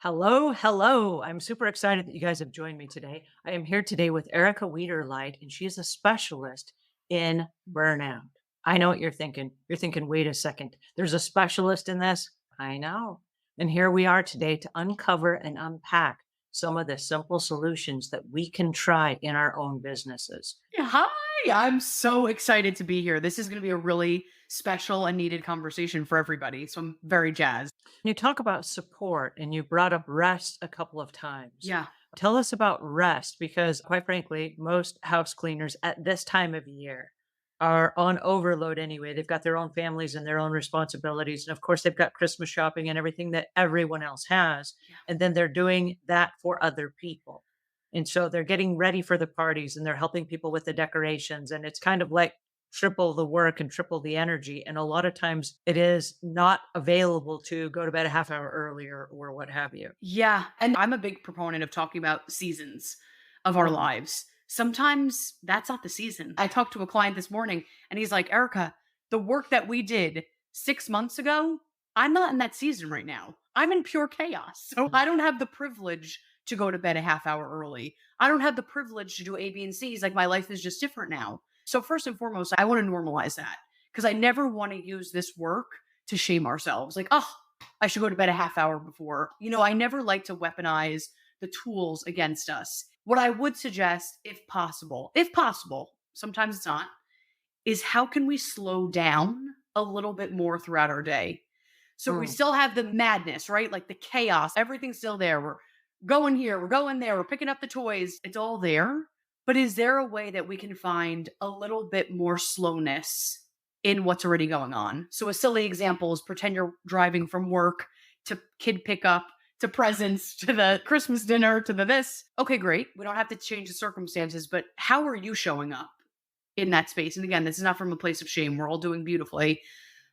Hello, hello. I'm super excited that you guys have joined me today. I am here today with Erica Wiederlight, and she is a specialist in burnout. I know what you're thinking. You're thinking, wait a second, there's a specialist in this? I know. And here we are today to uncover and unpack some of the simple solutions that we can try in our own businesses. Yeah, hi, I'm so excited to be here. This is going to be a really special and needed conversation for everybody. So I'm very jazzed. You talk about support, and you brought up rest a couple of times. Yeah. Tell us about rest because, quite frankly, most house cleaners at this time of year are on overload anyway. They've got their own families and their own responsibilities. And of course, they've got Christmas shopping and everything that everyone else has. Yeah. And then they're doing that for other people. And so they're getting ready for the parties and they're helping people with the decorations. And it's kind of like triple the work and triple the energy. And a lot of times it is not available to go to bed a half hour earlier or what have you. Yeah. And I'm a big proponent of talking about seasons of our Mhm. lives. Sometimes that's not the season. I talked to a client this morning and he's like, Erica, the work that we did 6 months ago, I'm not in that season right now. I'm in pure chaos. So I don't have the privilege to go to bed a half hour early. I don't have the privilege to do A, B, and C. He's like, my life is just different now. So first and foremost, I want to normalize that because I never want to use this work to shame ourselves. Like, oh, I should go to bed a half hour before. I never like to weaponize the tools against us. What I would suggest, if possible, sometimes it's not, is how can we slow down a little bit more throughout our day? So we Mm. still have the madness, right? Like the chaos, everything's still there. We're going here, we're going there, we're picking up the toys. It's all there. But is there a way that we can find a little bit more slowness in what's already going on? So a silly example is pretend you're driving from work to kid pickup to presents to the Christmas dinner to the this. Okay, great. We don't have to change the circumstances, but how are you showing up in that space? And again, this is not from a place of shame. We're all doing beautifully.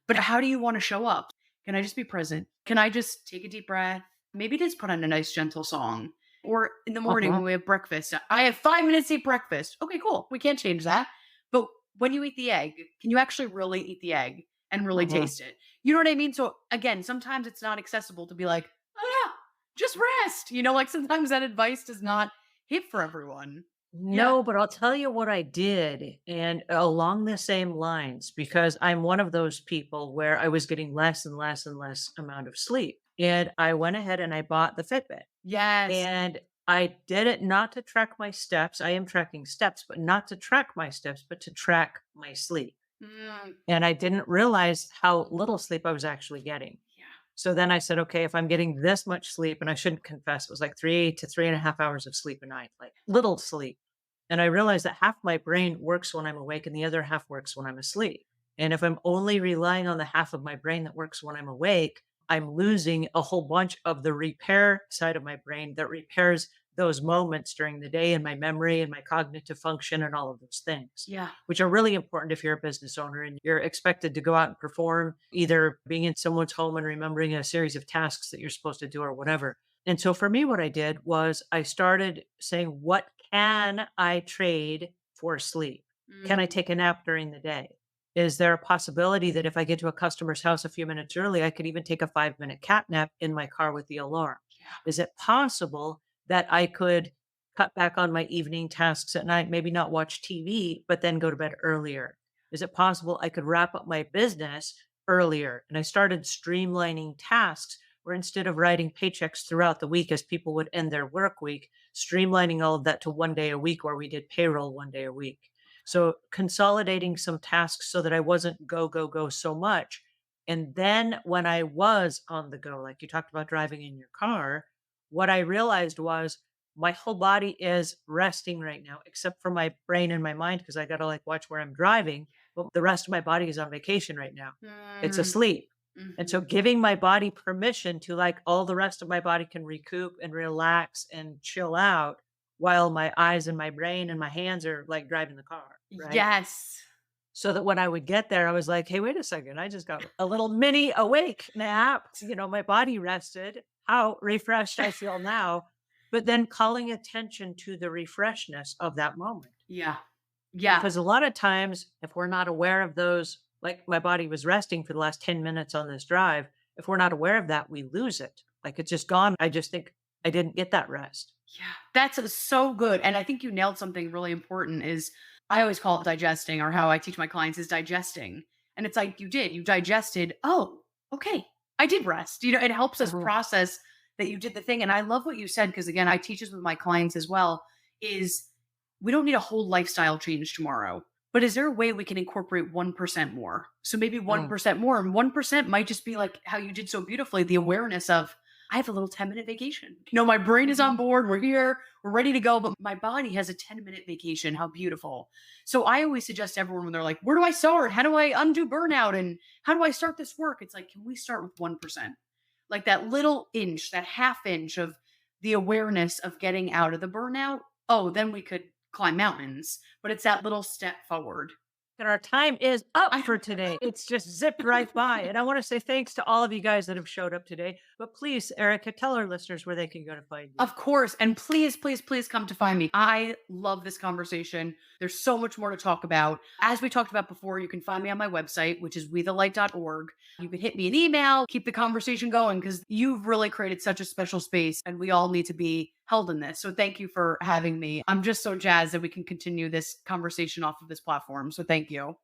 But how do you want to show up? Can I just be present? Can I just take a deep breath? Maybe just put on a nice, gentle song. Or in the morning Uh-huh. when we have breakfast, I have 5 minutes to eat breakfast. Okay, cool. We can't change that. But when you eat the egg, can you actually really eat the egg and really Uh-huh. taste it? You know what I mean? So again, sometimes it's not accessible to be like, oh yeah, just rest. Like sometimes that advice does not hit for everyone. Yeah. No, but I'll tell you what I did, and along the same lines, because I'm one of those people where I was getting less and less and less amount of sleep. And I went ahead and I bought the Fitbit. Yes. And I did it not to track my steps. I am tracking steps, but not to track my steps, but to track my sleep. Mm, And I didn't realize how little sleep I was actually getting. yeah. So then I said, okay, if I'm getting this much sleep, and I shouldn't confess, it was like 3 to 3.5 hours of sleep a night, like little sleep. And I realized that half my brain works when I'm awake and the other half works when I'm asleep. And if I'm only relying on the half of my brain that works when I'm awake, I'm losing a whole bunch of the repair side of my brain that repairs those moments during the day and my memory and my cognitive function and all of those things, Yeah. which are really important if you're a business owner and you're expected to go out and perform, either being in someone's home and remembering a series of tasks that you're supposed to do or whatever. And so for me, what I did was I started saying, what can I trade for sleep? Can I Mm, take a nap during the day? Is there a possibility that if I get to a customer's house a few minutes early, I could even take a 5-minute cat nap in my car with the alarm? yeah. Is it possible that I could cut back on my evening tasks at night, maybe not watch TV, but then go to bed earlier? Is it possible I could wrap up my business earlier? And I started streamlining tasks where instead of writing paychecks throughout the week as people would end their work week, streamlining all of that to one day a week where we did payroll one day a week. So consolidating some tasks so that I wasn't go, go, go so much. And then when I was on the go, like you talked about driving in your car, what I realized was my whole body is resting right now, except for my brain and my mind, because I got to like watch where I'm driving. But the rest of my body is on vacation right now. It's Mm, asleep. And so mhm. giving my body permission to like all the rest of my body can recoup and relax and chill out while my eyes and my brain and my hands are like driving the car, right? Yes. So that when I would get there, I was like, hey, wait a second. I just got a little mini awake nap. My body rested. How refreshed I feel now. But then calling attention to the refreshness of that moment. Yeah. Yeah. Because a lot of times, if we're not aware of those, like my body was resting for the last 10 minutes on this drive, if we're not aware of that, we lose it. Like, it's just gone. I just think I didn't get that rest. Yeah, that's so good. And I think you nailed something really important is I always call it digesting, or how I teach my clients is digesting. And it's like you digested, oh, okay, I did rest. It helps us Mhm. process that you did the thing. And I love what you said, because again, I teach this with my clients as well, is we don't need a whole lifestyle change tomorrow. But is there a way we can incorporate 1% more? So maybe Mm. 1% more, and 1% might just be like how you did so beautifully, the awareness of I have a little 10-minute vacation. My brain is on Mhm. board. We're here. We're ready to go. But my body has a 10-minute vacation. How beautiful. So I always suggest everyone when they're like, where do I start? How do I undo burnout? And how do I start this work? It's like, can we start with 1%? Like that little inch, that half inch of the awareness of getting out of the burnout. Oh, then we could climb mountains. But it's that little step forward. And our time is up I for today. It's just zipped right by. And I want to say thanks to all of you guys that have showed up today. But please, Erica, tell our listeners where they can go to find you. Of course. And please, please, please come to find me. I love this conversation. There's so much more to talk about. As we talked about before, you can find me on my website, which is wethelight.org. You can hit me an email, keep the conversation going, because you've really created such a special space and we all need to be held in this. So thank you for having me. I'm just so jazzed that we can continue this conversation off of this platform. So thank you.